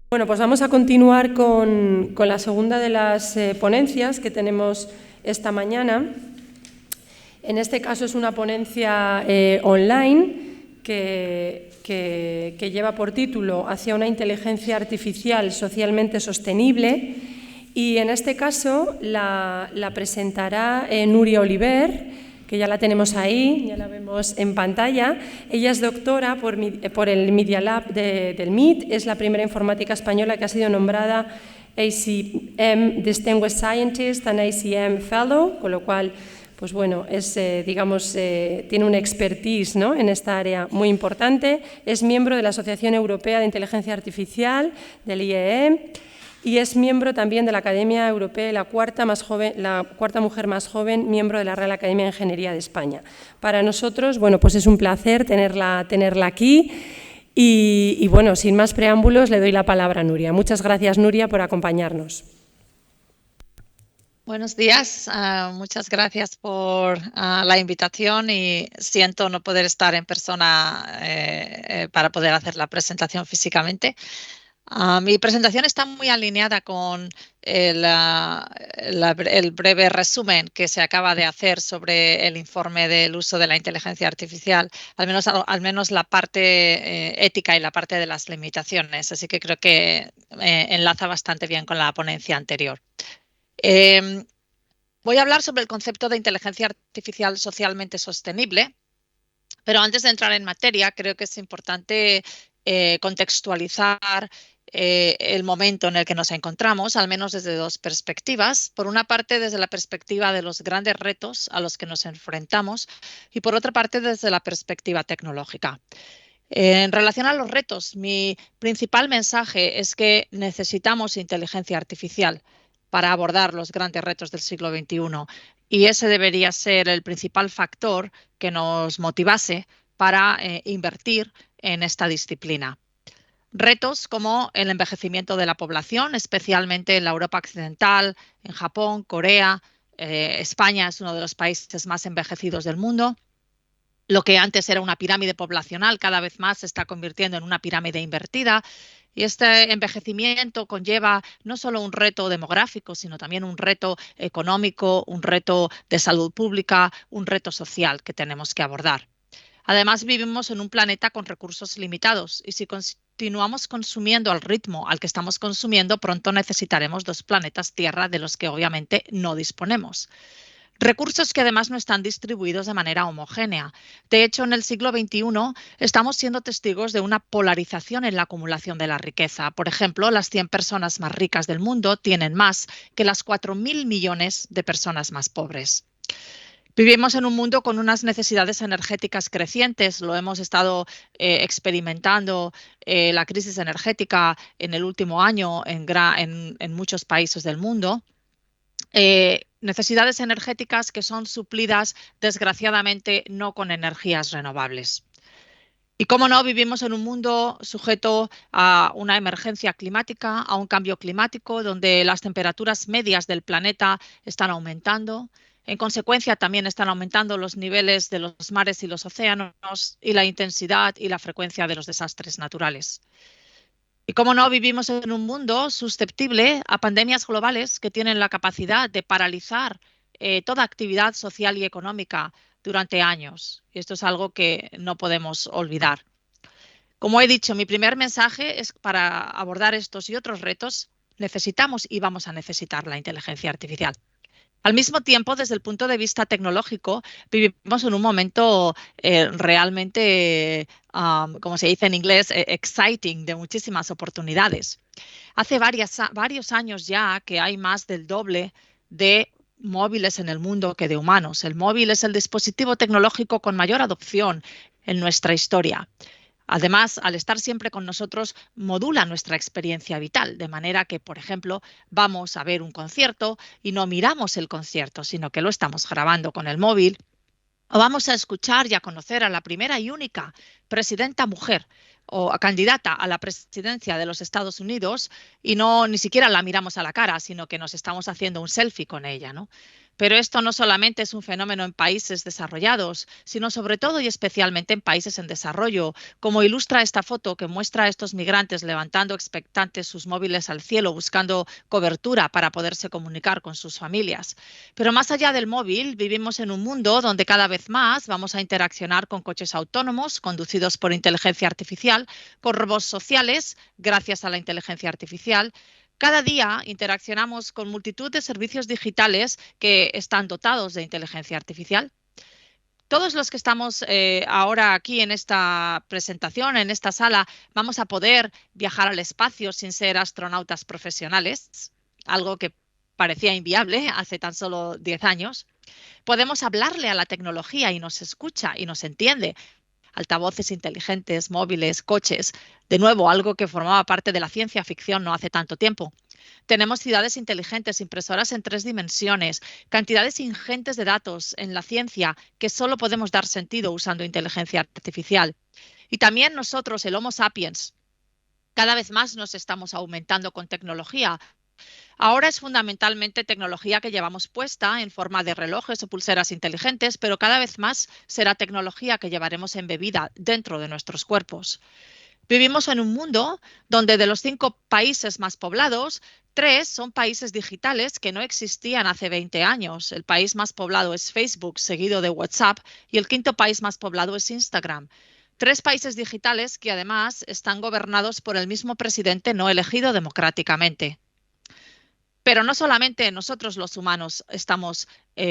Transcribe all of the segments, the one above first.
Bueno, pues vamos a continuar con la segunda de las ponencias que tenemos esta mañana. En este caso es una ponencia online que lleva por título Hacia una inteligencia artificial socialmente sostenible, y en este caso la presentará Núria Oliver, que ya la tenemos ahí, ya la vemos en pantalla. Ella es doctora por el Media Lab del MIT, es la primera informática española que ha sido nombrada ACM Distinguished Scientist and ACM Fellow, con lo cual, pues bueno, tiene una expertise, ¿no?, en esta área muy importante. Es miembro de la Asociación Europea de Inteligencia Artificial, del IEE, y es miembro también de la Academia Europea, la cuarta mujer más joven, miembro de la Real Academia de Ingeniería de España. Para nosotros, bueno, pues es un placer tenerla aquí y bueno, sin más preámbulos, le doy la palabra a Núria. Muchas gracias, Núria, por acompañarnos. Buenos días, muchas gracias por la invitación, y siento no poder estar en persona para poder hacer la presentación físicamente. Mi presentación está muy alineada con el breve resumen que se acaba de hacer sobre el informe del uso de la inteligencia artificial, al menos la parte ética y la parte de las limitaciones, así que creo que enlaza bastante bien con la ponencia anterior. Voy a hablar sobre el concepto de inteligencia artificial socialmente sostenible, pero antes de entrar en materia, creo que es importante contextualizar el momento en el que nos encontramos, al menos desde dos perspectivas. Por una parte, desde la perspectiva de los grandes retos a los que nos enfrentamos, y por otra parte, desde la perspectiva tecnológica. En relación a los retos, mi principal mensaje es que necesitamos inteligencia artificial para abordar los grandes retos del siglo XXI, y ese debería ser el principal factor que nos motivase para invertir en esta disciplina. Retos como el envejecimiento de la población, especialmente en la Europa occidental, en Japón, Corea, España es uno de los países más envejecidos del mundo. Lo que antes era una pirámide poblacional cada vez más se está convirtiendo en una pirámide invertida, y este envejecimiento conlleva no solo un reto demográfico, sino también un reto económico, un reto de salud pública, un reto social que tenemos que abordar. Además, vivimos en un planeta con recursos limitados, y si continuamos consumiendo al ritmo al que estamos consumiendo, pronto necesitaremos dos planetas Tierra de los que obviamente no disponemos. Recursos que además no están distribuidos de manera homogénea. De hecho, en el siglo XXI estamos siendo testigos de una polarización en la acumulación de la riqueza. Por ejemplo, las 100 personas más ricas del mundo tienen más que las 4.000 millones de personas más pobres. Vivimos en un mundo con unas necesidades energéticas crecientes. Lo hemos estado experimentando, la crisis energética en el último año en muchos países del mundo. Necesidades energéticas que son suplidas, desgraciadamente, no con energías renovables. Y cómo no, vivimos en un mundo sujeto a una emergencia climática, a un cambio climático, donde las temperaturas medias del planeta están aumentando. En consecuencia, también están aumentando los niveles de los mares y los océanos, y la intensidad y la frecuencia de los desastres naturales. Y cómo no, vivimos en un mundo susceptible a pandemias globales que tienen la capacidad de paralizar toda actividad social y económica durante años. Y esto es algo que no podemos olvidar. Como he dicho, mi primer mensaje es: para abordar estos y otros retos necesitamos y vamos a necesitar la inteligencia artificial. Al mismo tiempo, desde el punto de vista tecnológico, vivimos en un momento realmente, como se dice en inglés, exciting, de muchísimas oportunidades. Hace varios años ya que hay más del doble de móviles en el mundo que de humanos. El móvil es el dispositivo tecnológico con mayor adopción en nuestra historia. Además, al estar siempre con nosotros, modula nuestra experiencia vital, de manera que, por ejemplo, vamos a ver un concierto y no miramos el concierto, sino que lo estamos grabando con el móvil. O vamos a escuchar y a conocer a la primera y única presidenta mujer o candidata a la presidencia de los Estados Unidos, y ni siquiera la miramos a la cara, sino que nos estamos haciendo un selfie con ella, ¿no? Pero esto no solamente es un fenómeno en países desarrollados, sino sobre todo y especialmente en países en desarrollo, como ilustra esta foto que muestra a estos migrantes levantando expectantes sus móviles al cielo buscando cobertura para poderse comunicar con sus familias. Pero más allá del móvil, vivimos en un mundo donde cada vez más vamos a interaccionar con coches autónomos conducidos por inteligencia artificial, con robots sociales gracias a la inteligencia artificial. Cada día interaccionamos con multitud de servicios digitales que están dotados de inteligencia artificial. Todos los que estamos ahora aquí en esta presentación, en esta sala, vamos a poder viajar al espacio sin ser astronautas profesionales, algo que parecía inviable hace tan solo 10 años. Podemos hablarle a la tecnología y nos escucha y nos entiende. Altavoces inteligentes, móviles, coches, de nuevo, algo que formaba parte de la ciencia ficción no hace tanto tiempo. Tenemos ciudades inteligentes, impresoras en 3 dimensiones, cantidades ingentes de datos en la ciencia que solo podemos dar sentido usando inteligencia artificial. Y también nosotros, el Homo sapiens, cada vez más nos estamos aumentando con tecnología. Ahora es fundamentalmente tecnología que llevamos puesta en forma de relojes o pulseras inteligentes, pero cada vez más será tecnología que llevaremos embebida dentro de nuestros cuerpos. Vivimos en un mundo donde de los 5 países más poblados, 3 son países digitales que no existían hace 20 años. El país más poblado es Facebook, seguido de WhatsApp, y el 5.º país más poblado es Instagram. 3 países digitales que además están gobernados por el mismo presidente no elegido democráticamente. Pero no solamente nosotros los humanos estamos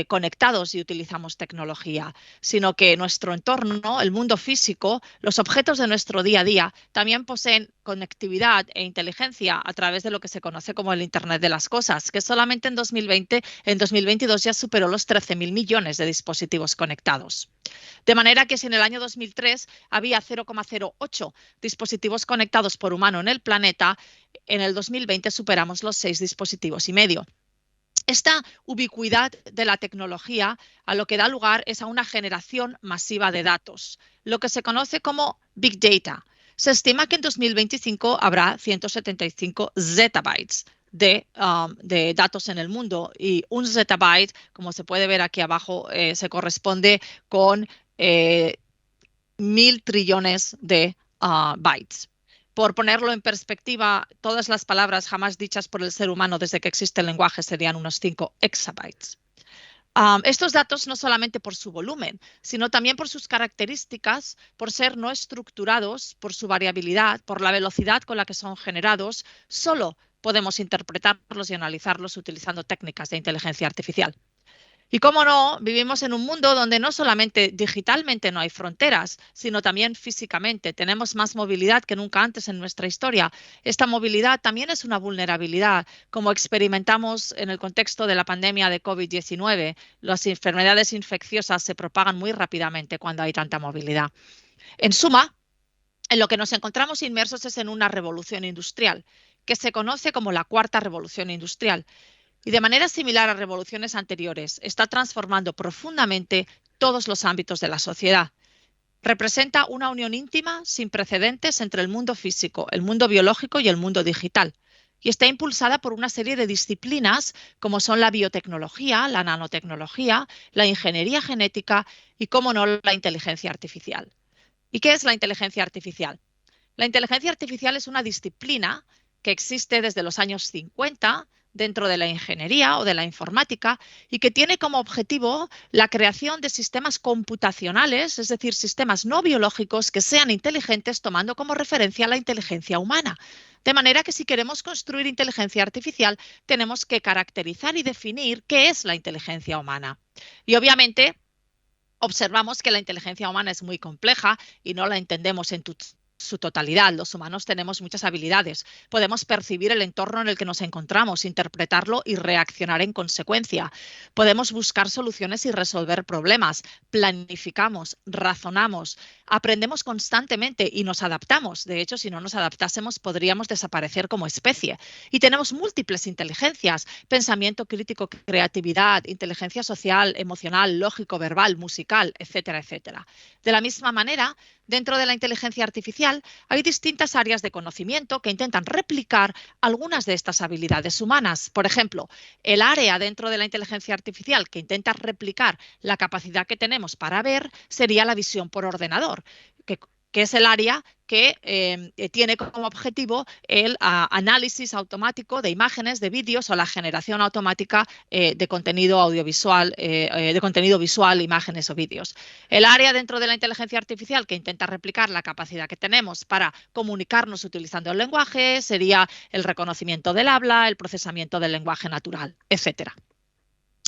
conectados y utilizamos tecnología, sino que nuestro entorno, el mundo físico, los objetos de nuestro día a día también poseen conectividad e inteligencia a través de lo que se conoce como el Internet de las Cosas, que solamente en 2022 ya superó los 13.000 millones de dispositivos conectados. De manera que si en el año 2003 había 0,08 dispositivos conectados por humano en el planeta, en el 2020 superamos los 6 dispositivos y medio. Esta ubicuidad de la tecnología a lo que da lugar es a una generación masiva de datos, lo que se conoce como Big Data. Se estima que en 2025 habrá 175 zettabytes de datos en el mundo, y un zettabyte, como se puede ver aquí abajo, se corresponde con 1.000 trillones de bytes. Por ponerlo en perspectiva, todas las palabras jamás dichas por el ser humano desde que existe el lenguaje serían unos 5 exabytes. Estos datos no solamente por su volumen, sino también por sus características, por ser no estructurados, por su variabilidad, por la velocidad con la que son generados, solo podemos interpretarlos y analizarlos utilizando técnicas de inteligencia artificial. Y cómo no, vivimos en un mundo donde no solamente digitalmente no hay fronteras, sino también físicamente. Tenemos más movilidad que nunca antes en nuestra historia. Esta movilidad también es una vulnerabilidad, como experimentamos en el contexto de la pandemia de COVID-19. Las enfermedades infecciosas se propagan muy rápidamente cuando hay tanta movilidad. En suma, en lo que nos encontramos inmersos es en una revolución industrial, que se conoce como la cuarta revolución industrial. Y de manera similar a revoluciones anteriores, está transformando profundamente todos los ámbitos de la sociedad. Representa una unión íntima sin precedentes entre el mundo físico, el mundo biológico y el mundo digital. Y está impulsada por una serie de disciplinas como son la biotecnología, la nanotecnología, la ingeniería genética y, cómo no, la inteligencia artificial. ¿Y qué es la inteligencia artificial? La inteligencia artificial es una disciplina que existe desde los años 50 dentro de la ingeniería o de la informática y que tiene como objetivo la creación de sistemas computacionales, es decir, sistemas no biológicos que sean inteligentes tomando como referencia la inteligencia humana. De manera que si queremos construir inteligencia artificial, tenemos que caracterizar y definir qué es la inteligencia humana. Y obviamente observamos que la inteligencia humana es muy compleja y no la entendemos en su totalidad. Los humanos tenemos muchas habilidades. Podemos percibir el entorno en el que nos encontramos, interpretarlo y reaccionar en consecuencia. Podemos buscar soluciones y resolver problemas. Planificamos, razonamos, aprendemos constantemente y nos adaptamos. De hecho, si no nos adaptásemos, podríamos desaparecer como especie. Y tenemos múltiples inteligencias: pensamiento crítico, creatividad, inteligencia social, emocional, lógico, verbal, musical, etcétera, etcétera. De la misma manera, Dentro de la inteligencia artificial hay distintas áreas de conocimiento que intentan replicar algunas de estas habilidades humanas. Por ejemplo, el área dentro de la inteligencia artificial que intenta replicar la capacidad que tenemos para ver sería la visión por ordenador, que es el área que tiene como objetivo el análisis automático de imágenes, de vídeos o la generación automática de contenido audiovisual, de contenido visual, imágenes o vídeos. El área dentro de la inteligencia artificial que intenta replicar la capacidad que tenemos para comunicarnos utilizando el lenguaje sería el reconocimiento del habla, el procesamiento del lenguaje natural, etcétera.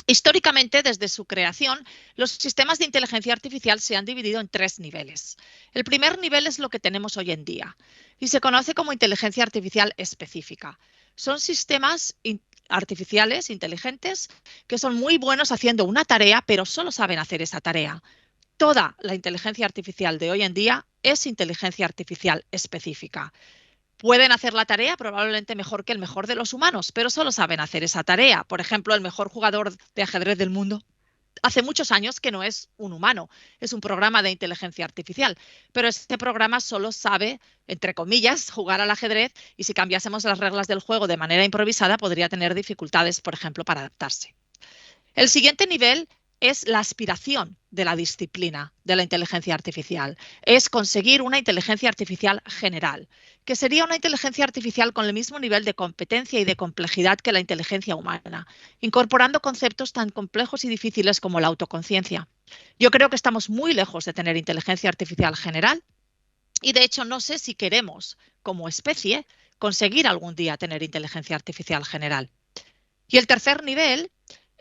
Históricamente, desde su creación, los sistemas de inteligencia artificial se han dividido en 3 niveles. El primer nivel es lo que tenemos hoy en día y se conoce como inteligencia artificial específica. Son sistemas artificiales inteligentes que son muy buenos haciendo una tarea, pero solo saben hacer esa tarea. Toda la inteligencia artificial de hoy en día es inteligencia artificial específica. Pueden hacer la tarea probablemente mejor que el mejor de los humanos, pero solo saben hacer esa tarea. Por ejemplo, el mejor jugador de ajedrez del mundo hace muchos años que no es un humano, es un programa de inteligencia artificial, pero este programa solo sabe, entre comillas, jugar al ajedrez y si cambiásemos las reglas del juego de manera improvisada podría tener dificultades, por ejemplo, para adaptarse. El siguiente nivel es la aspiración de la disciplina de la inteligencia artificial. Es conseguir una inteligencia artificial general, que sería una inteligencia artificial con el mismo nivel de competencia y de complejidad que la inteligencia humana, incorporando conceptos tan complejos y difíciles como la autoconciencia. Yo creo que estamos muy lejos de tener inteligencia artificial general y, de hecho, no sé si queremos, como especie, conseguir algún día tener inteligencia artificial general. Y el tercer nivel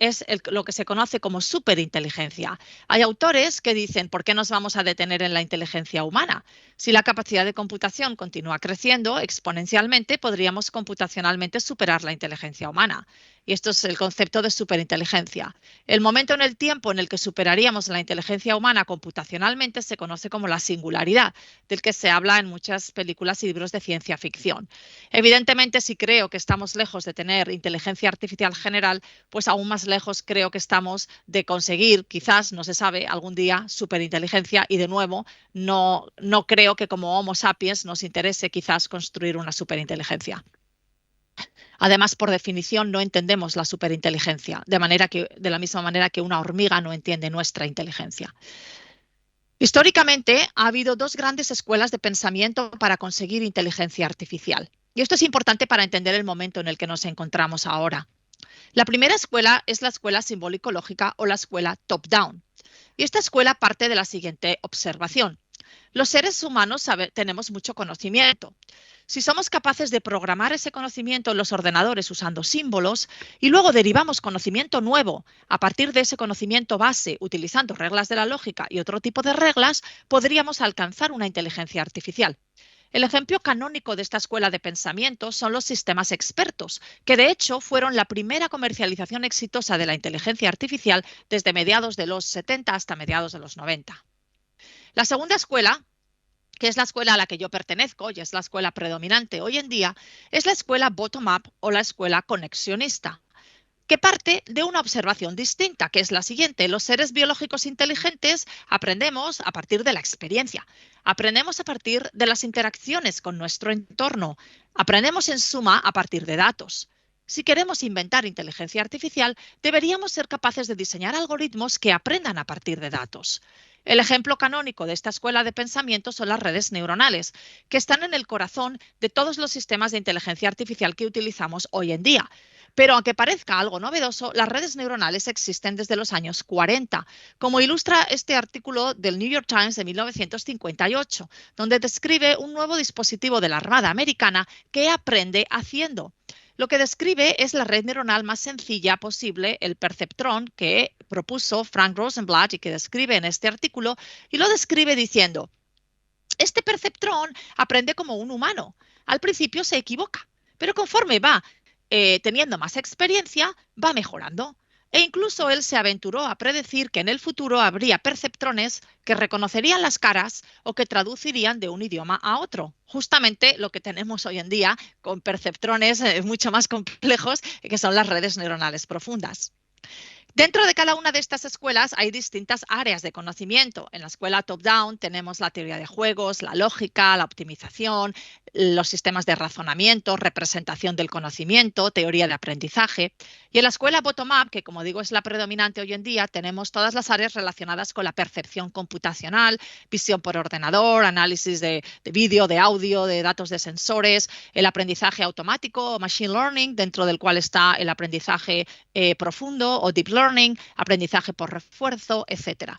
es lo que se conoce como superinteligencia. Hay autores que dicen, ¿por qué nos vamos a detener en la inteligencia humana? Si la capacidad de computación continúa creciendo exponencialmente, podríamos computacionalmente superar la inteligencia humana. Y esto es el concepto de superinteligencia. El momento en el tiempo en el que superaríamos la inteligencia humana computacionalmente se conoce como la singularidad, del que se habla en muchas películas y libros de ciencia ficción. Evidentemente, si creo que estamos lejos de tener inteligencia artificial general, pues aún más lejos creo que estamos de conseguir, quizás, no se sabe, algún día superinteligencia y de nuevo no creo que como Homo sapiens nos interese quizás construir una superinteligencia. Además, por definición, no entendemos la superinteligencia, de la misma manera que una hormiga no entiende nuestra inteligencia. Históricamente, ha habido 2 grandes escuelas de pensamiento para conseguir inteligencia artificial. Y esto es importante para entender el momento en el que nos encontramos ahora. La primera escuela es la escuela simbólico-lógica o la escuela top-down. Y esta escuela parte de la siguiente observación. Los seres humanos tenemos mucho conocimiento. Si somos capaces de programar ese conocimiento en los ordenadores usando símbolos y luego derivamos conocimiento nuevo a partir de ese conocimiento base utilizando reglas de la lógica y otro tipo de reglas, podríamos alcanzar una inteligencia artificial. El ejemplo canónico de esta escuela de pensamiento son los sistemas expertos, que de hecho fueron la primera comercialización exitosa de la inteligencia artificial desde mediados de los 70 hasta mediados de los 90. La segunda escuela, que es la escuela a la que yo pertenezco y es la escuela predominante hoy en día, es la escuela bottom-up o la escuela conexionista, que parte de una observación distinta, que es la siguiente. Los seres biológicos inteligentes aprendemos a partir de la experiencia, aprendemos a partir de las interacciones con nuestro entorno, aprendemos en suma a partir de datos. Si queremos inventar inteligencia artificial, deberíamos ser capaces de diseñar algoritmos que aprendan a partir de datos. El ejemplo canónico de esta escuela de pensamiento son las redes neuronales, que están en el corazón de todos los sistemas de inteligencia artificial que utilizamos hoy en día. Pero aunque parezca algo novedoso, las redes neuronales existen desde los años 40, como ilustra este artículo del New York Times de 1958, donde describe un nuevo dispositivo de la Armada Americana que aprende haciendo. Lo que describe es la red neuronal más sencilla posible, el perceptrón, que propuso Frank Rosenblatt y que describe en este artículo, y lo describe diciendo: este perceptrón aprende como un humano. Al principio se equivoca, pero conforme va teniendo más experiencia, va mejorando. E incluso él se aventuró a predecir que en el futuro habría perceptrones que reconocerían las caras o que traducirían de un idioma a otro. Justamente lo que tenemos hoy en día con perceptrones mucho más complejos, que son las redes neuronales profundas. Dentro de cada una de estas escuelas hay distintas áreas de conocimiento. En la escuela top-down tenemos la teoría de juegos, la lógica, la optimización, los sistemas de razonamiento, representación del conocimiento, teoría de aprendizaje. Y en la escuela bottom-up, que como digo es la predominante hoy en día, tenemos todas las áreas relacionadas con la percepción computacional, visión por ordenador, análisis de vídeo, de audio, de datos de sensores, el aprendizaje automático, machine learning, dentro del cual está el aprendizaje profundo o deep learning, aprendizaje por refuerzo, etc.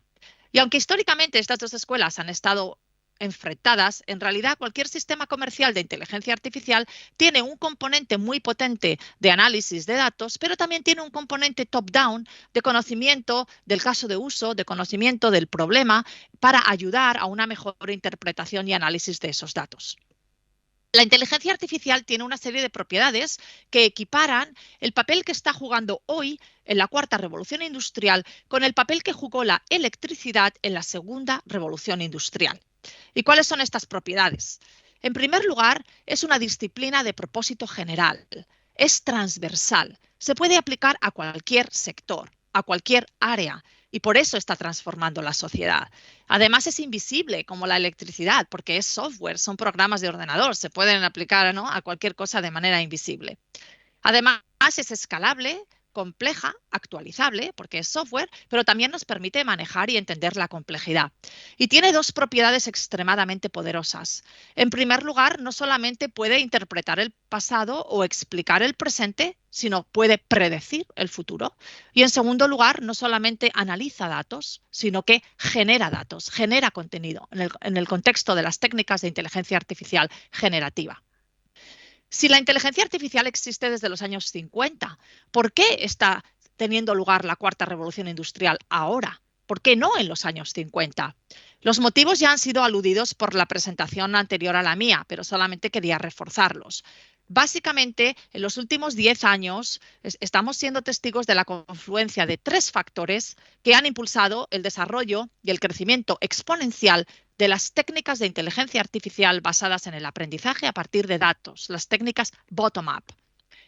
Y aunque históricamente estas dos escuelas han estado enfrentadas, en realidad cualquier sistema comercial de inteligencia artificial tiene un componente muy potente de análisis de datos, pero también tiene un componente top-down de conocimiento del caso de uso, de conocimiento del problema, para ayudar a una mejor interpretación y análisis de esos datos. La inteligencia artificial tiene una serie de propiedades que equiparan el papel que está jugando hoy en la cuarta revolución industrial con el papel que jugó la electricidad en la segunda revolución industrial. ¿Y cuáles son estas propiedades? En primer lugar, es una disciplina de propósito general, es transversal, se puede aplicar a cualquier sector, a cualquier área, y por eso está transformando la sociedad. Además es invisible como la electricidad, porque es software, son programas de ordenador, se pueden aplicar, ¿no?, a cualquier cosa de manera invisible. Además es escalable, compleja, actualizable, porque es software, pero también nos permite manejar y entender la complejidad. Y tiene dos propiedades extremadamente poderosas. En primer lugar, no solamente puede interpretar el pasado o explicar el presente, sino puede predecir el futuro. Y en segundo lugar, no solamente analiza datos, sino que genera datos, genera contenido en el contexto de las técnicas de inteligencia artificial generativa. Si la inteligencia artificial existe desde los años 50, ¿por qué está teniendo lugar la cuarta revolución industrial ahora? ¿Por qué no en los años 50? Los motivos ya han sido aludidos por la presentación anterior a la mía, pero solamente quería reforzarlos. Básicamente, en los últimos 10 años estamos siendo testigos de la confluencia de tres factores que han impulsado el desarrollo y el crecimiento exponencial de las técnicas de inteligencia artificial basadas en el aprendizaje a partir de datos, las técnicas bottom-up.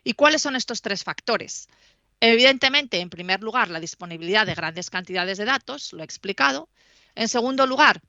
¿Y cuáles son estos tres factores? Evidentemente, en primer lugar, la disponibilidad de grandes cantidades de datos, lo he explicado. En segundo lugar,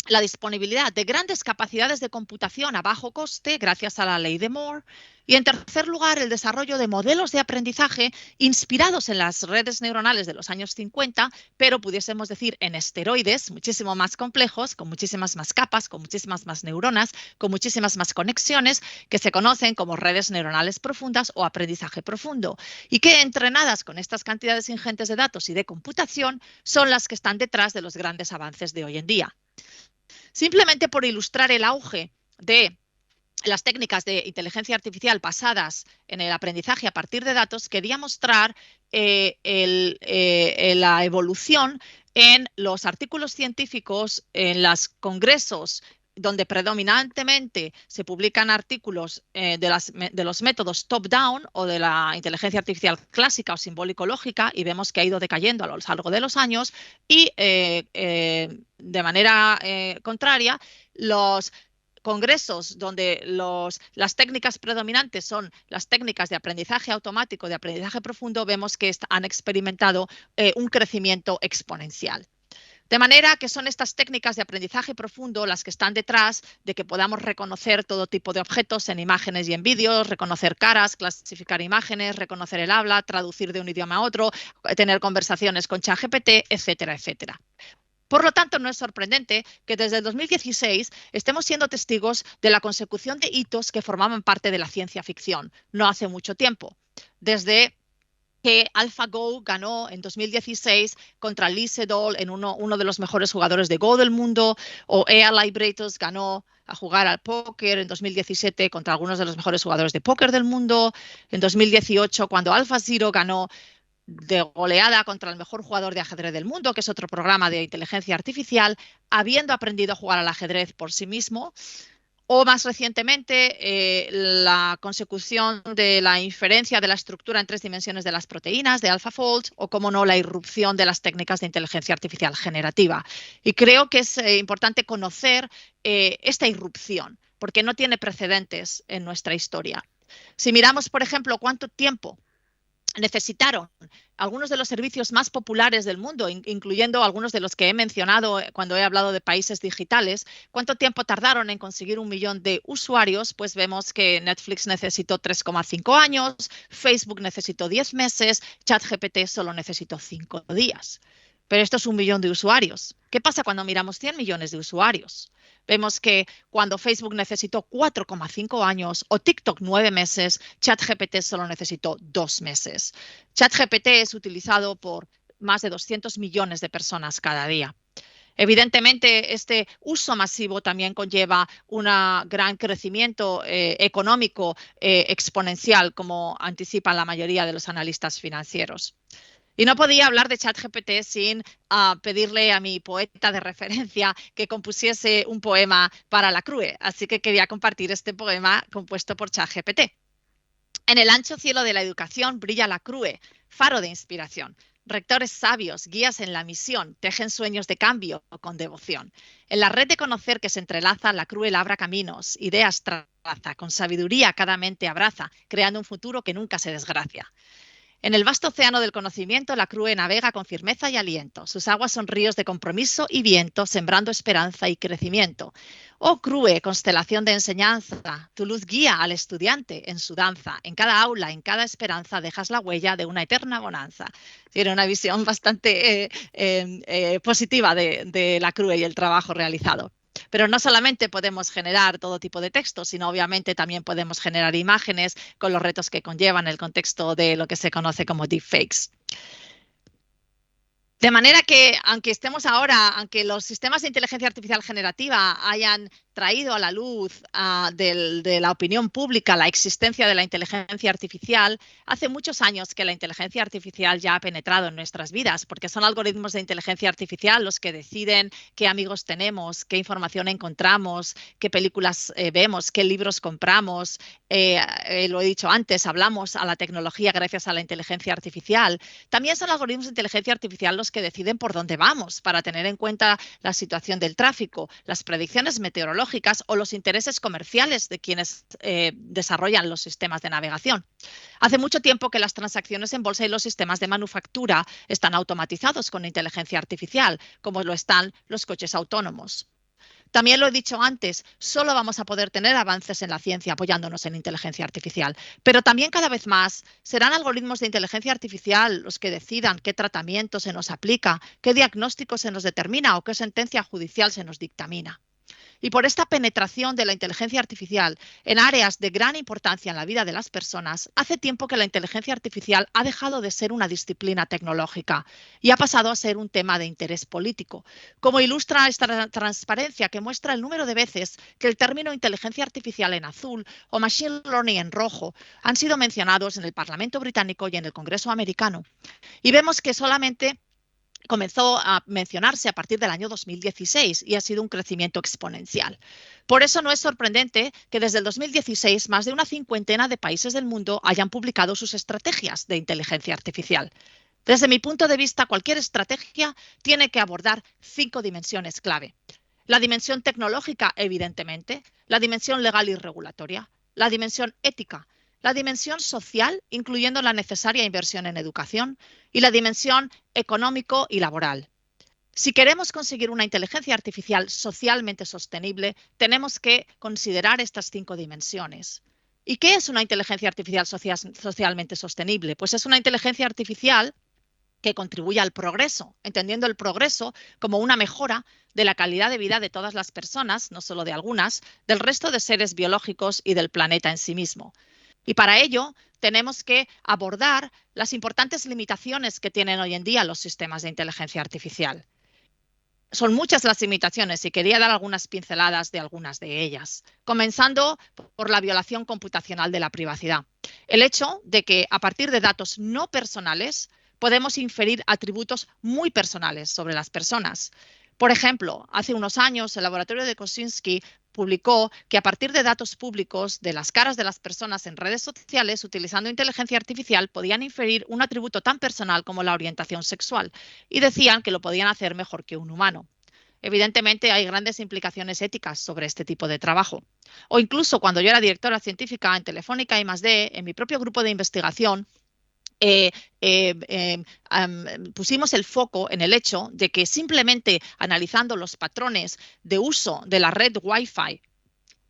la disponibilidad de grandes capacidades de computación a bajo coste gracias a la ley de Moore. Y en tercer lugar, el desarrollo de modelos de aprendizaje inspirados en las redes neuronales de los años 50, pero pudiésemos decir en esteroides, muchísimo más complejos, con muchísimas más capas, con muchísimas más neuronas, con muchísimas más conexiones, que se conocen como redes neuronales profundas o aprendizaje profundo, y que entrenadas con estas cantidades ingentes de datos y de computación son las que están detrás de los grandes avances de hoy en día. Simplemente por ilustrar el auge de las técnicas de inteligencia artificial basadas en el aprendizaje a partir de datos, quería mostrar la evolución en los artículos científicos, en los congresos donde predominantemente se publican artículos de los métodos top-down o de la inteligencia artificial clásica o simbólico-lógica, y vemos que ha ido decayendo a lo largo de los años, y de manera contraria, los congresos donde las técnicas predominantes son las técnicas de aprendizaje automático, de aprendizaje profundo, vemos que han experimentado un crecimiento exponencial. De manera que son estas técnicas de aprendizaje profundo las que están detrás de que podamos reconocer todo tipo de objetos en imágenes y en vídeos, reconocer caras, clasificar imágenes, reconocer el habla, traducir de un idioma a otro, tener conversaciones con ChatGPT, etcétera, etcétera. Por lo tanto, no es sorprendente que desde el 2016 estemos siendo testigos de la consecución de hitos que formaban parte de la ciencia ficción, no hace mucho tiempo. Desde que AlphaGo ganó en 2016 contra Lee Sedol en uno de los mejores jugadores de Go del mundo, o EA Librators ganó a jugar al póker en 2017 contra algunos de los mejores jugadores de póker del mundo, en 2018 cuando AlphaZero ganó de goleada contra el mejor jugador de ajedrez del mundo, que es otro programa de inteligencia artificial, habiendo aprendido a jugar al ajedrez por sí mismo. O más recientemente, la consecución de la inferencia de la estructura en 3 dimensiones de las proteínas de AlphaFold, o, como no, la irrupción de las técnicas de inteligencia artificial generativa. Y creo que es importante conocer esta irrupción, porque no tiene precedentes en nuestra historia. Si miramos, por ejemplo, cuánto tiempo necesitaron algunos de los servicios más populares del mundo, incluyendo algunos de los que he mencionado cuando he hablado de países digitales. ¿Cuánto tiempo tardaron en conseguir 1 millón de usuarios? Pues vemos que Netflix necesitó 3,5 años, Facebook necesitó 10 meses, ChatGPT solo necesitó 5 días. Pero esto es 1 millón de usuarios. ¿Qué pasa cuando miramos 100 millones de usuarios? Vemos que cuando Facebook necesitó 4,5 años o TikTok 9 meses, ChatGPT solo necesitó 2 meses. ChatGPT es utilizado por más de 200 millones de personas cada día. Evidentemente, este uso masivo también conlleva un gran crecimiento económico exponencial, como anticipan la mayoría de los analistas financieros. Y no podía hablar de ChatGPT sin pedirle a mi poeta de referencia que compusiese un poema para la CRUE. Así que quería compartir este poema compuesto por ChatGPT. En el ancho cielo de la educación brilla la CRUE, faro de inspiración. Rectores sabios, guías en la misión, tejen sueños de cambio con devoción. En la red de conocer que se entrelaza, la CRUE labra caminos, ideas traza, con sabiduría cada mente abraza, creando un futuro que nunca se desgracia. En el vasto océano del conocimiento, la CRUE navega con firmeza y aliento. Sus aguas son ríos de compromiso y viento, sembrando esperanza y crecimiento. Oh CRUE, constelación de enseñanza, tu luz guía al estudiante en su danza. En cada aula, en cada esperanza, dejas la huella de una eterna bonanza. Tiene una visión bastante positiva de la CRUE y el trabajo realizado. Pero no solamente podemos generar todo tipo de texto, sino obviamente también podemos generar imágenes con los retos que conllevan el contexto de lo que se conoce como deepfakes. De manera que, aunque los sistemas de inteligencia artificial generativa hayan traído a la luz de la opinión pública la existencia de la inteligencia artificial, hace muchos años que la inteligencia artificial ya ha penetrado en nuestras vidas, porque son algoritmos de inteligencia artificial los que deciden qué amigos tenemos, qué información encontramos, qué películas vemos, qué libros compramos. Lo he dicho antes, hablamos a la tecnología gracias a la inteligencia artificial. También son algoritmos de inteligencia artificial los que deciden por dónde vamos, para tener en cuenta la situación del tráfico, las predicciones meteorológicas o los intereses comerciales de quienes desarrollan los sistemas de navegación. Hace mucho tiempo que las transacciones en bolsa y los sistemas de manufactura están automatizados con inteligencia artificial, como lo están los coches autónomos. También lo he dicho antes, solo vamos a poder tener avances en la ciencia apoyándonos en inteligencia artificial, pero también cada vez más serán algoritmos de inteligencia artificial los que decidan qué tratamiento se nos aplica, qué diagnóstico se nos determina o qué sentencia judicial se nos dictamina. Y por esta penetración de la inteligencia artificial en áreas de gran importancia en la vida de las personas, hace tiempo que la inteligencia artificial ha dejado de ser una disciplina tecnológica y ha pasado a ser un tema de interés político, como ilustra esta transparencia que muestra el número de veces que el término inteligencia artificial en azul o machine learning en rojo han sido mencionados en el Parlamento británico y en el Congreso americano. Y vemos que solamente comenzó a mencionarse a partir del año 2016 y ha sido un crecimiento exponencial. Por eso no es sorprendente que desde el 2016 más de una cincuentena de países del mundo hayan publicado sus estrategias de inteligencia artificial. Desde mi punto de vista, cualquier estrategia tiene que abordar 5 dimensiones clave. La dimensión tecnológica, evidentemente, la dimensión legal y regulatoria, la dimensión ética, la dimensión social, incluyendo la necesaria inversión en educación, y la dimensión económico y laboral. Si queremos conseguir una inteligencia artificial socialmente sostenible, tenemos que considerar estas 5 dimensiones. ¿Y qué es una inteligencia artificial socialmente sostenible? Pues es una inteligencia artificial que contribuye al progreso, entendiendo el progreso como una mejora de la calidad de vida de todas las personas, no solo de algunas, del resto de seres biológicos y del planeta en sí mismo. Y para ello tenemos que abordar las importantes limitaciones que tienen hoy en día los sistemas de inteligencia artificial. Son muchas las limitaciones y quería dar algunas pinceladas de algunas de ellas, comenzando por la violación computacional de la privacidad. El hecho de que a partir de datos no personales podemos inferir atributos muy personales sobre las personas. Por ejemplo, hace unos años el laboratorio de Kosinski publicó que a partir de datos públicos de las caras de las personas en redes sociales, utilizando inteligencia artificial, podían inferir un atributo tan personal como la orientación sexual y decían que lo podían hacer mejor que un humano. Evidentemente hay grandes implicaciones éticas sobre este tipo de trabajo. O incluso cuando yo era directora científica en Telefónica I+D, en mi propio grupo de investigación, pusimos el foco en el hecho de que simplemente analizando los patrones de uso de la red Wi-Fi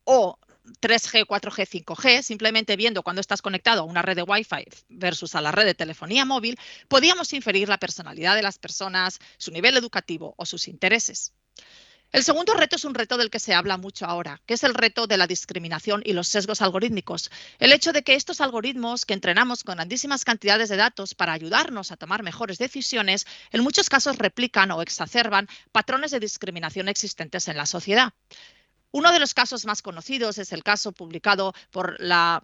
o 3G, 4G, 5G, simplemente viendo cuando estás conectado a una red de Wi-Fi versus a la red de telefonía móvil, podíamos inferir la personalidad de las personas, su nivel educativo o sus intereses. El segundo reto es un reto del que se habla mucho ahora, que es el reto de la discriminación y los sesgos algorítmicos. El hecho de que estos algoritmos que entrenamos con grandísimas cantidades de datos para ayudarnos a tomar mejores decisiones, en muchos casos replican o exacerban patrones de discriminación existentes en la sociedad. Uno de los casos más conocidos es el caso publicado por la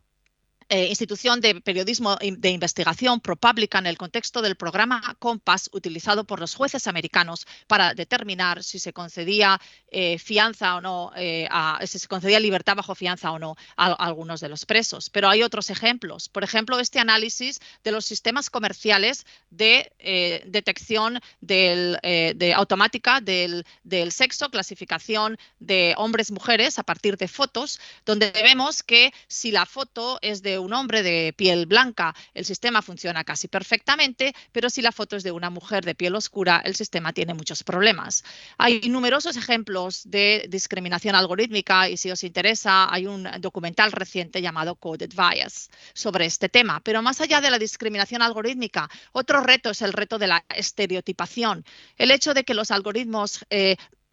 institución de periodismo de investigación ProPublica en el contexto del programa Compass utilizado por los jueces americanos para determinar si se concedía fianza o no, si se concedía libertad bajo fianza o no a algunos de los presos. Pero hay otros ejemplos. Por ejemplo, este análisis de los sistemas comerciales de detección automática del sexo, clasificación de hombres-mujeres a partir de fotos, donde vemos que si la foto es de un hombre de piel blanca, el sistema funciona casi perfectamente, pero si la foto es de una mujer de piel oscura, el sistema tiene muchos problemas. Hay numerosos ejemplos de discriminación algorítmica y si os interesa, hay un documental reciente llamado Coded Bias sobre este tema. Pero más allá de la discriminación algorítmica, otro reto es el reto de la estereotipación. El hecho de que los algoritmos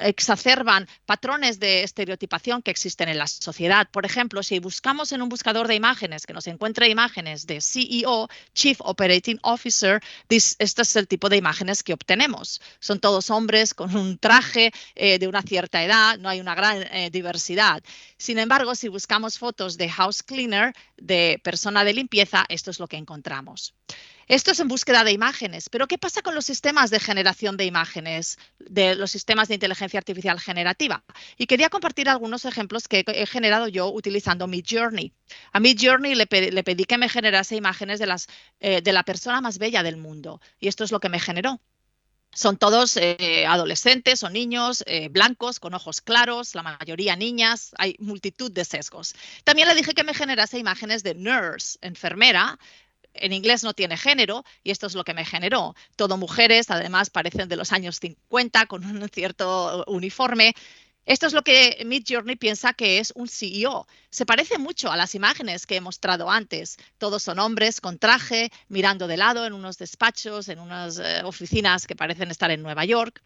exacerban patrones de estereotipación que existen en la sociedad. Por ejemplo, si buscamos en un buscador de imágenes que nos encuentre imágenes de CEO, Chief Operating Officer, este es el tipo de imágenes que obtenemos. Son todos hombres con un traje de una cierta edad, no hay una gran diversidad. Sin embargo, si buscamos fotos de house cleaner, de persona de limpieza, esto es lo que encontramos. Esto es en búsqueda de imágenes, pero ¿qué pasa con los sistemas de generación de imágenes, de los sistemas de inteligencia artificial generativa? Y quería compartir algunos ejemplos que he generado yo utilizando Midjourney. A Midjourney le pedí que me generase imágenes de la persona más bella del mundo, y esto es lo que me generó. Son todos adolescentes o niños blancos, con ojos claros, la mayoría niñas, hay multitud de sesgos. También le dije que me generase imágenes de nurse, enfermera. En inglés no tiene género y esto es lo que me generó. Todo mujeres, además parecen de los años 50 con un cierto uniforme. Esto es lo que Midjourney piensa que es un CEO. Se parece mucho a las imágenes que he mostrado antes. Todos son hombres con traje, mirando de lado en unos despachos, en unas oficinas que parecen estar en Nueva York.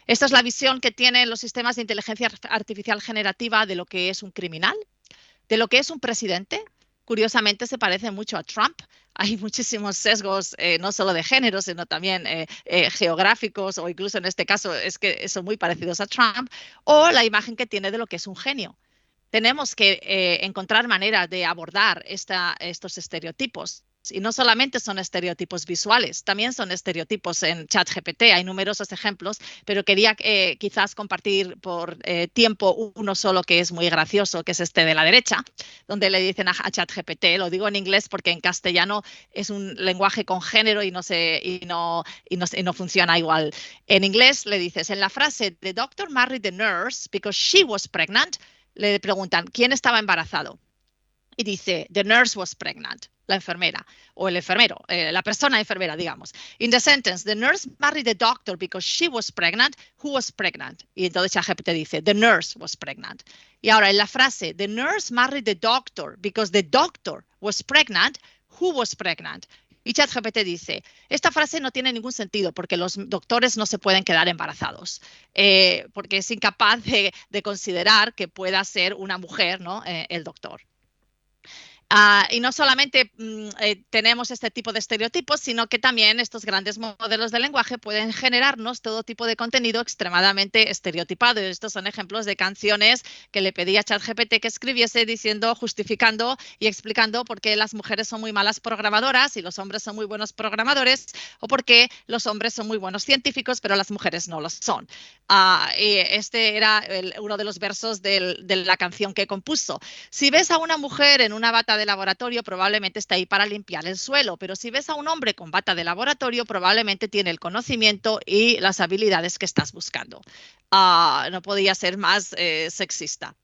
Esta es la visión que tienen los sistemas de inteligencia artificial generativa de lo que es un criminal, de lo que es un presidente. Curiosamente se parece mucho a Trump. Hay muchísimos sesgos, no solo de género, sino también geográficos o incluso en este caso es que son muy parecidos a Trump, o la imagen que tiene de lo que es un genio. Tenemos que encontrar maneras de abordar estos estereotipos. Y no solamente son estereotipos visuales, también son estereotipos en ChatGPT. Hay numerosos ejemplos, pero quería quizás compartir por tiempo uno solo que es muy gracioso, que es este de la derecha, donde le dicen a ChatGPT, lo digo en inglés porque en castellano es un lenguaje con género y no funciona igual. En inglés le dices, en la frase, "The doctor married the nurse because she was pregnant", le preguntan, ¿quién estaba embarazado? Y dice, the nurse was pregnant, la enfermera, o el enfermero, la persona enfermera, digamos. In the sentence, the nurse married the doctor because she was pregnant, who was pregnant? Y entonces ChatGPT dice, the nurse was pregnant. Y ahora en la frase, the nurse married the doctor because the doctor was pregnant, who was pregnant? Y ChatGPT dice, esta frase no tiene ningún sentido porque los doctores no se pueden quedar embarazados, porque es incapaz de considerar que pueda ser una mujer, ¿no? El doctor. Y no solamente tenemos este tipo de estereotipos, sino que también estos grandes modelos de lenguaje pueden generarnos todo tipo de contenido extremadamente estereotipado. Estos son ejemplos de canciones que le pedí a ChatGPT que escribiese diciendo, justificando y explicando por qué las mujeres son muy malas programadoras y los hombres son muy buenos programadores, o por qué los hombres son muy buenos científicos, pero las mujeres no lo son. Y este era uno de los versos de la canción que compuso. Si ves a una mujer en una bata de laboratorio, probablemente está ahí para limpiar el suelo, pero si ves a un hombre con bata de laboratorio, probablemente tiene el conocimiento y las habilidades que estás buscando. No podía ser más sexista.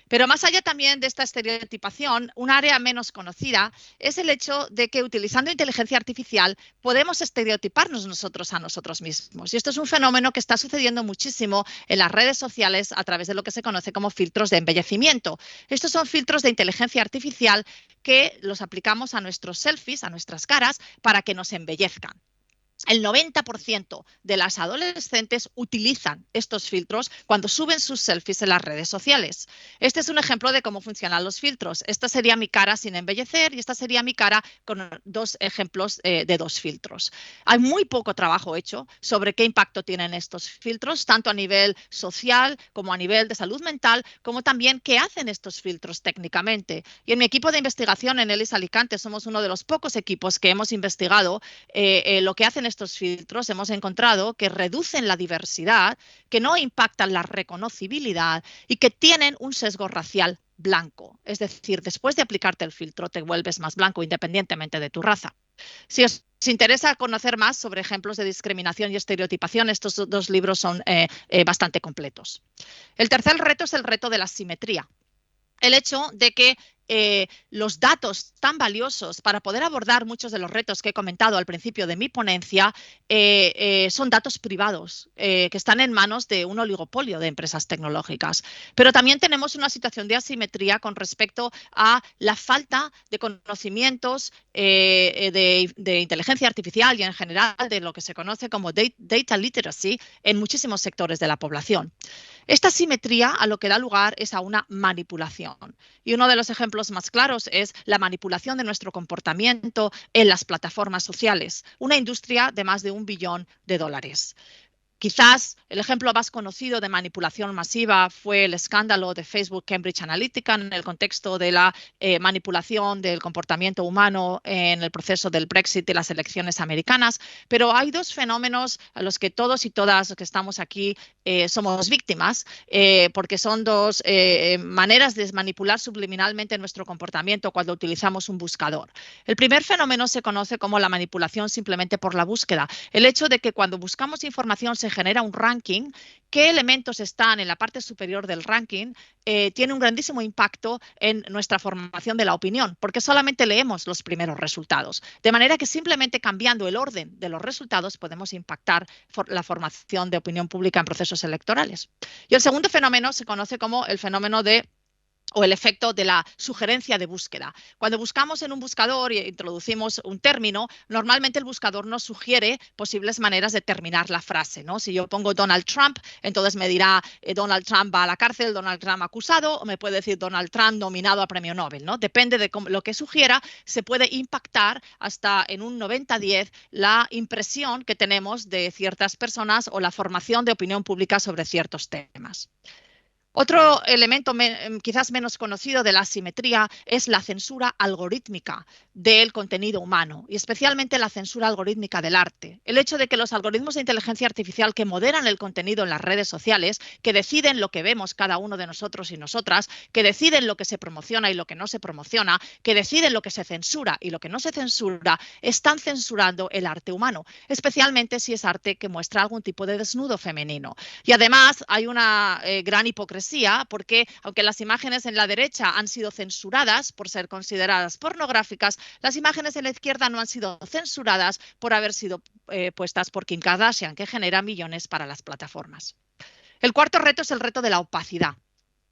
Pero más allá también de esta estereotipación, un área menos conocida es el hecho de que utilizando inteligencia artificial podemos estereotiparnos nosotros a nosotros mismos. Y esto es un fenómeno que está sucediendo muchísimo en las redes sociales a través de lo que se conoce como filtros de embellecimiento. Estos son filtros de inteligencia artificial que los aplicamos a nuestros selfies, a nuestras caras, para que nos embellezcan. El 90% de las adolescentes utilizan estos filtros cuando suben sus selfies en las redes sociales. Este es un ejemplo de cómo funcionan los filtros. Esta sería mi cara sin embellecer y esta sería mi cara con dos ejemplos de dos filtros. Hay muy poco trabajo hecho sobre qué impacto tienen estos filtros, tanto a nivel social como a nivel de salud mental, como también qué hacen estos filtros técnicamente. Y en mi equipo de investigación en ELIS Alicante somos uno de los pocos equipos que hemos investigado lo que hacen estos filtros. Hemos encontrado que reducen la diversidad, que no impactan la reconocibilidad y que tienen un sesgo racial blanco. Es decir, después de aplicarte el filtro te vuelves más blanco independientemente de tu raza. Si os interesa conocer más sobre ejemplos de discriminación y estereotipación, estos dos libros son bastante completos. El tercer reto es el reto de la simetría. El hecho de que los datos tan valiosos para poder abordar muchos de los retos que he comentado al principio de mi ponencia son datos privados que están en manos de un oligopolio de empresas tecnológicas. Pero también tenemos una situación de asimetría con respecto a la falta de conocimientos de inteligencia artificial y en general de lo que se conoce como data literacy en muchísimos sectores de la población. Esta asimetría a lo que da lugar es a una manipulación. Y uno de los ejemplos más claros es la manipulación de nuestro comportamiento en las plataformas sociales, una industria de más de $1 billón. Quizás el ejemplo más conocido de manipulación masiva fue el escándalo de Facebook Cambridge Analytica en el contexto de la manipulación del comportamiento humano en el proceso del Brexit y las elecciones americanas. Pero hay dos fenómenos a los que todos y todas los que estamos aquí somos víctimas, porque son dos maneras de manipular subliminalmente nuestro comportamiento cuando utilizamos un buscador. El primer fenómeno se conoce como la manipulación simplemente por la búsqueda. El hecho de que cuando buscamos información se genera un ranking, qué elementos están en la parte superior del ranking, tiene un grandísimo impacto en nuestra formación de la opinión, porque solamente leemos los primeros resultados. De manera que simplemente cambiando el orden de los resultados podemos impactar la formación de opinión pública en procesos electorales. Y el segundo fenómeno se conoce como el fenómeno o el efecto de la sugerencia de búsqueda. Cuando buscamos en un buscador e introducimos un término, normalmente el buscador nos sugiere posibles maneras de terminar la frase, ¿no? Si yo pongo Donald Trump, entonces me dirá Donald Trump va a la cárcel, Donald Trump acusado, o me puede decir Donald Trump nominado a premio Nobel, ¿no? Depende de lo que sugiera, se puede impactar hasta en un 90-10 la impresión que tenemos de ciertas personas o la formación de opinión pública sobre ciertos temas. Otro elemento quizás menos conocido de la asimetría es la censura algorítmica del contenido humano y especialmente la censura algorítmica del arte. El hecho de que los algoritmos de inteligencia artificial que moderan el contenido en las redes sociales, que deciden lo que vemos cada uno de nosotros y nosotras, que deciden lo que se promociona y lo que no se promociona, que deciden lo que se censura y lo que no se censura, están censurando el arte humano, especialmente si es arte que muestra algún tipo de desnudo femenino. Y además hay una gran hipocresía porque aunque las imágenes en la derecha han sido censuradas por ser consideradas pornográficas, las imágenes en la izquierda no han sido censuradas por haber sido puestas por Kim Kardashian, que genera millones para las plataformas. El cuarto reto es el reto de la opacidad.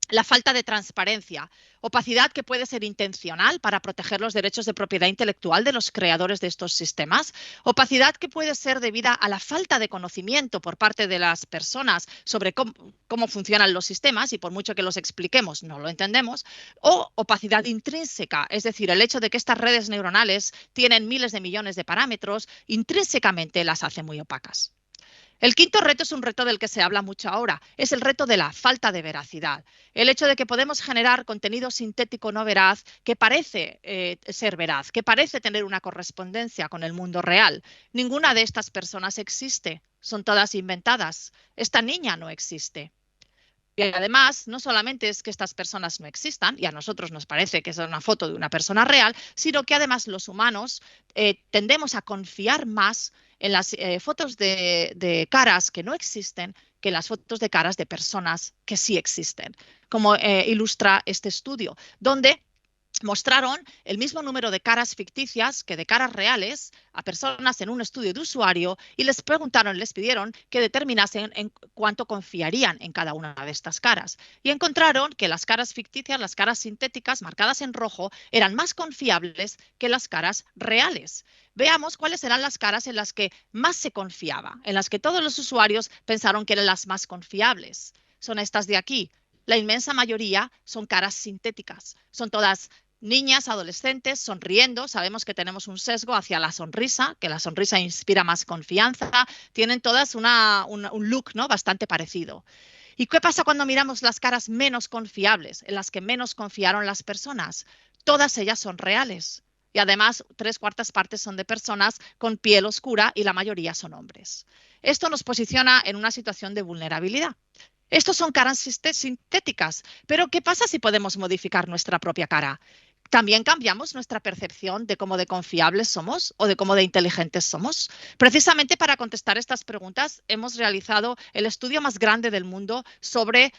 La falta de transparencia, opacidad que puede ser intencional para proteger los derechos de propiedad intelectual de los creadores de estos sistemas, opacidad que puede ser debida a la falta de conocimiento por parte de las personas sobre cómo funcionan los sistemas y por mucho que los expliquemos no lo entendemos, o opacidad intrínseca, es decir, el hecho de que estas redes neuronales tienen miles de millones de parámetros, intrínsecamente las hace muy opacas. El quinto reto es un reto del que se habla mucho ahora, es el reto de la falta de veracidad. El hecho de que podemos generar contenido sintético no veraz que parece ser veraz, que parece tener una correspondencia con el mundo real. Ninguna de estas personas existe, son todas inventadas. Esta niña no existe. Y además, no solamente es que estas personas no existan, y a nosotros nos parece que es una foto de una persona real, sino que además los humanos tendemos a confiar más en las fotos de caras que no existen que las fotos de caras de personas que sí existen, como ilustra este estudio, donde mostraron el mismo número de caras ficticias que de caras reales a personas en un estudio de usuario y les preguntaron, les pidieron que determinasen en cuánto confiarían en cada una de estas caras. Y encontraron que las caras ficticias, las caras sintéticas marcadas en rojo, eran más confiables que las caras reales. Veamos cuáles eran las caras en las que más se confiaba, en las que todos los usuarios pensaron que eran las más confiables. Son estas de aquí. La inmensa mayoría son caras sintéticas. Son todas niñas, adolescentes, sonriendo. Sabemos que tenemos un sesgo hacia la sonrisa, que la sonrisa inspira más confianza. Tienen todas un look, ¿no?, bastante parecido. ¿Y qué pasa cuando miramos las caras menos confiables, en las que menos confiaron las personas? Todas ellas son reales. Y además, 3/4 partes son de personas con piel oscura y la mayoría son hombres. Esto nos posiciona en una situación de vulnerabilidad. Estos son caras sintéticas, pero ¿qué pasa si podemos modificar nuestra propia cara? También cambiamos nuestra percepción de cómo de confiables somos o de cómo de inteligentes somos. Precisamente para contestar estas preguntas hemos realizado el estudio más grande del mundo sobre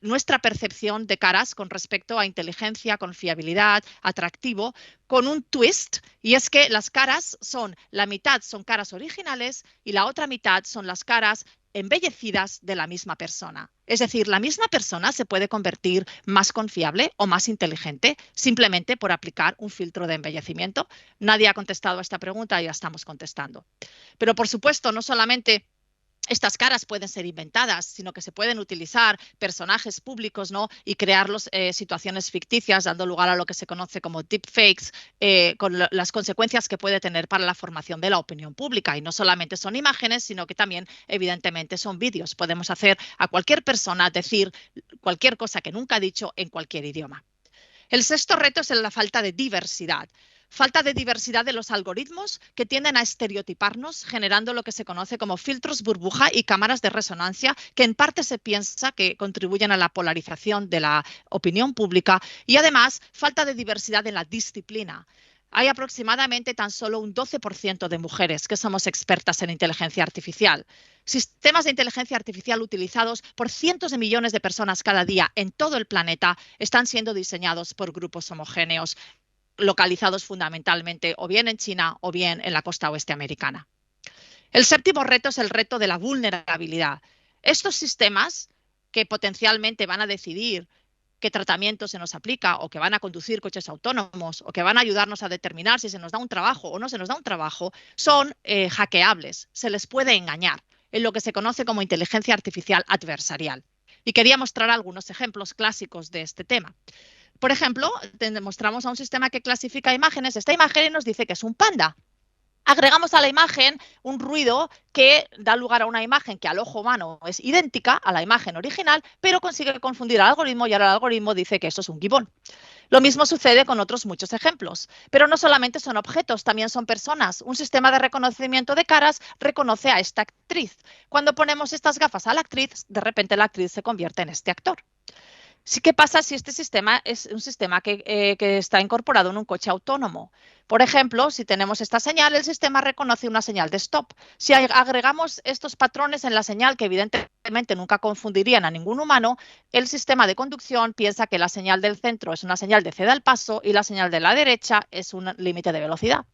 nuestra percepción de caras con respecto a inteligencia, confiabilidad, atractivo, con un twist, y es que las caras son, la mitad son caras originales y la otra mitad son las caras embellecidas de la misma persona. Es decir, la misma persona se puede convertir más confiable o más inteligente simplemente por aplicar un filtro de embellecimiento. Nadie ha contestado a esta pregunta y ya estamos contestando. Pero por supuesto, no solamente estas caras pueden ser inventadas, sino que se pueden utilizar personajes públicos, ¿no?, y crearlos situaciones ficticias, dando lugar a lo que se conoce como deepfakes, con las consecuencias que puede tener para la formación de la opinión pública. Y no solamente son imágenes, sino que también, evidentemente, son vídeos. Podemos hacer a cualquier persona decir cualquier cosa que nunca ha dicho en cualquier idioma. El sexto reto es la falta de diversidad. Falta de diversidad de los algoritmos que tienden a estereotiparnos, generando lo que se conoce como filtros burbuja y cámaras de resonancia, que en parte se piensa que contribuyen a la polarización de la opinión pública, y además falta de diversidad en la disciplina. Hay aproximadamente tan solo un 12% de mujeres que somos expertas en inteligencia artificial. Sistemas de inteligencia artificial utilizados por cientos de millones de personas cada día en todo el planeta están siendo diseñados por grupos homogéneos, localizados fundamentalmente o bien en China o bien en la costa oeste americana. El séptimo reto es el reto de la vulnerabilidad. Estos sistemas que potencialmente van a decidir qué tratamiento se nos aplica o que van a conducir coches autónomos o que van a ayudarnos a determinar si se nos da un trabajo o no se nos da un trabajo, son hackeables, se les puede engañar en lo que se conoce como inteligencia artificial adversarial. Y quería mostrar algunos ejemplos clásicos de este tema. Por ejemplo, demostramos a un sistema que clasifica imágenes esta imagen y nos dice que es un panda. Agregamos a la imagen un ruido que da lugar a una imagen que al ojo humano es idéntica a la imagen original, pero consigue confundir al algoritmo y ahora el algoritmo dice que eso es un gibón. Lo mismo sucede con otros muchos ejemplos, pero no solamente son objetos, también son personas. Un sistema de reconocimiento de caras reconoce a esta actriz. Cuando ponemos estas gafas a la actriz, de repente la actriz se convierte en este actor. ¿Qué pasa si este sistema es un sistema que está incorporado en un coche autónomo? Por ejemplo, si tenemos esta señal, el sistema reconoce una señal de stop. Si agregamos estos patrones en la señal, que evidentemente nunca confundirían a ningún humano, el sistema de conducción piensa que la señal del centro es una señal de ceda al paso y la señal de la derecha es un límite de velocidad.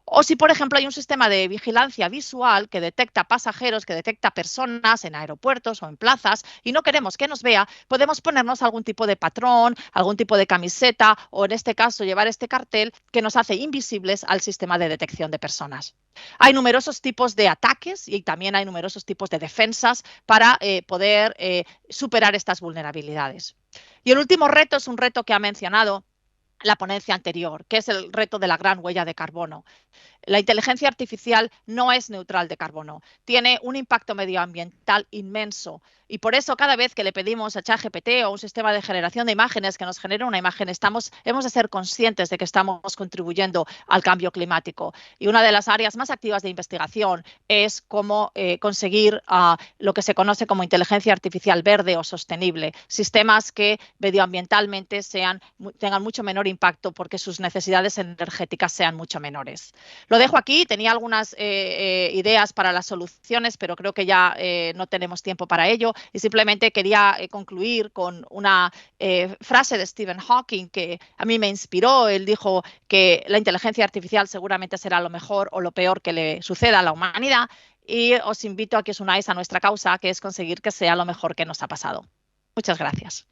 O si, por ejemplo, hay un sistema de vigilancia visual que detecta pasajeros, que detecta personas en aeropuertos o en plazas y no queremos que nos vea, podemos ponernos algún tipo de patrón, algún tipo de camiseta o, en este caso, llevar este cartel que nos hace invisibles al sistema de detección de personas. Hay numerosos tipos de ataques y también hay numerosos tipos de defensas para poder superar estas vulnerabilidades. Y el último reto es un reto que ha mencionado la ponencia anterior, que es el reto de la gran huella de carbono. La inteligencia artificial no es neutral de carbono, tiene un impacto medioambiental inmenso y por eso cada vez que le pedimos a ChatGPT o un sistema de generación de imágenes que nos genere una imagen, hemos de ser conscientes de que estamos contribuyendo al cambio climático. Y una de las áreas más activas de investigación es cómo conseguir lo que se conoce como inteligencia artificial verde o sostenible, sistemas que medioambientalmente tengan mucho menor impacto porque sus necesidades energéticas sean mucho menores. Lo dejo aquí, tenía algunas ideas para las soluciones, pero creo que ya no tenemos tiempo para ello. Y simplemente quería concluir con una frase de Stephen Hawking que a mí me inspiró. Él dijo que la inteligencia artificial seguramente será lo mejor o lo peor que le suceda a la humanidad. Y os invito a que os unáis a nuestra causa, que es conseguir que sea lo mejor que nos ha pasado. Muchas gracias.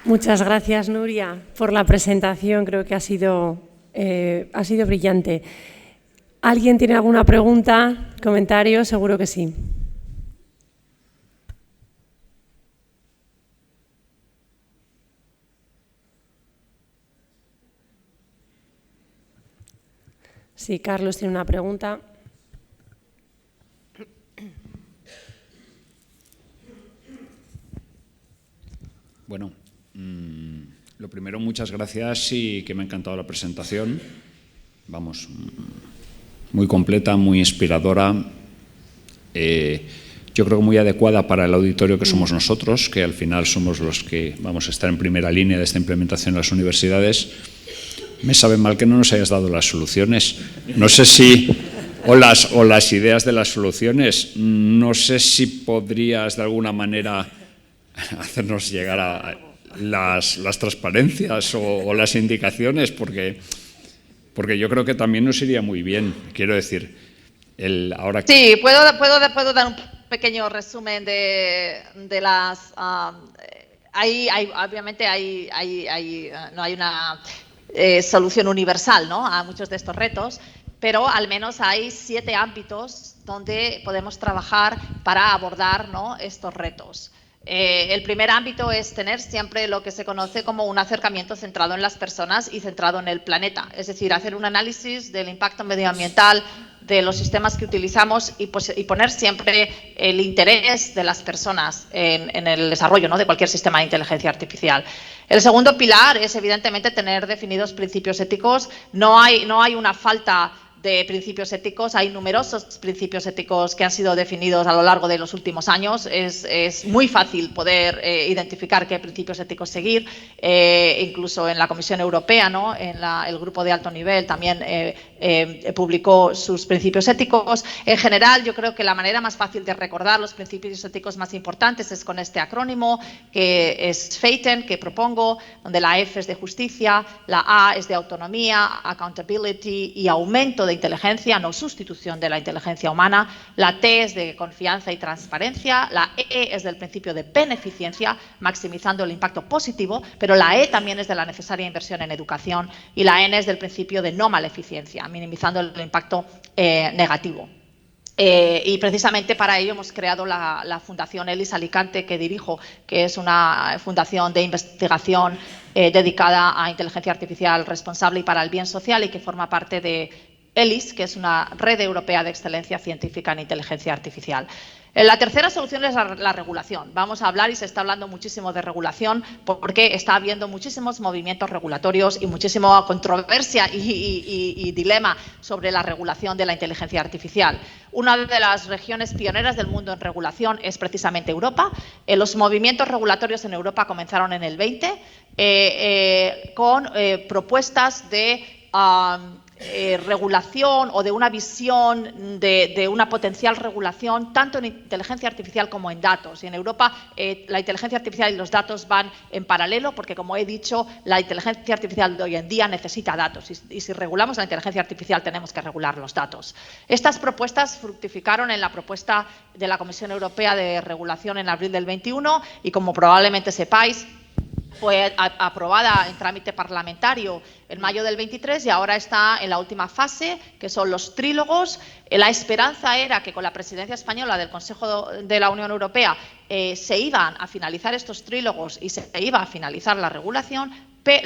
Muchas gracias, Nuria, por la presentación. Creo que ha sido brillante. ¿Alguien tiene alguna pregunta, comentario? Seguro que sí. Sí, Carlos tiene una pregunta. Bueno, lo primero, muchas gracias y que me ha encantado la presentación. Vamos, muy completa, muy inspiradora. Yo creo que muy adecuada para el auditorio que somos nosotros, que al final somos los que vamos a estar en primera línea de esta implementación en las universidades. Me sabe mal que no nos hayas dado las soluciones. No sé si, o las ideas de las soluciones, no sé si podrías de alguna manera hacernos llegar a las transparencias o las indicaciones, porque yo creo que también nos iría muy bien. Quiero decir, ahora que... Sí, puedo dar un pequeño resumen de las... obviamente no hay una solución universal, ¿no?, a muchos de estos retos, pero al menos hay 7 ámbitos donde podemos trabajar para abordar, ¿no?, estos retos. El primer ámbito es tener siempre lo que se conoce como un acercamiento centrado en las personas y centrado en el planeta, es decir, hacer un análisis del impacto medioambiental de los sistemas que utilizamos y poner siempre el interés de las personas en el desarrollo, ¿no?, de cualquier sistema de inteligencia artificial. El segundo pilar es, evidentemente, tener definidos principios éticos. No hay una falta de principios éticos, hay numerosos principios éticos que han sido definidos a lo largo de los últimos años. Es muy fácil poder identificar qué principios éticos seguir, incluso en la Comisión Europea, ¿no?, en el grupo de alto nivel también publicó sus principios éticos. En general, yo creo que la manera más fácil de recordar los principios éticos más importantes es con este acrónimo, que es FATEN, que propongo, donde la F es de justicia, la A es de autonomía, accountability y aumento de inteligencia, no sustitución de la inteligencia humana. La T es de confianza y transparencia. La E es del principio de beneficencia, maximizando el impacto positivo, pero la E también es de la necesaria inversión en educación, y la N es del principio de no maleficencia, minimizando el impacto negativo. Y precisamente para ello hemos creado la Fundación ELIS Alicante, que dirijo, que es una fundación de investigación dedicada a inteligencia artificial responsable y para el bien social, y que forma parte de ELIS, que es una red europea de excelencia científica en inteligencia artificial. La tercera solución es la regulación. Vamos a hablar, y se está hablando muchísimo de regulación, porque está habiendo muchísimos movimientos regulatorios y muchísima controversia y dilema sobre la regulación de la inteligencia artificial. Una de las regiones pioneras del mundo en regulación es precisamente Europa. Los movimientos regulatorios en Europa comenzaron en el 20 con propuestas de regulación o de una visión de una potencial regulación tanto en inteligencia artificial como en datos. Y en Europa la inteligencia artificial y los datos van en paralelo, porque, como he dicho, la inteligencia artificial de hoy en día necesita datos, y si regulamos la inteligencia artificial tenemos que regular los datos. Estas propuestas fructificaron en la propuesta de la Comisión Europea de Regulación en abril del 21, y, como probablemente sepáis, fue aprobada en trámite parlamentario en mayo del 23 y ahora está en la última fase, que son los trílogos. La esperanza era que con la presidencia española del Consejo de la Unión Europea se iban a finalizar estos trílogos y se iba a finalizar la regulación,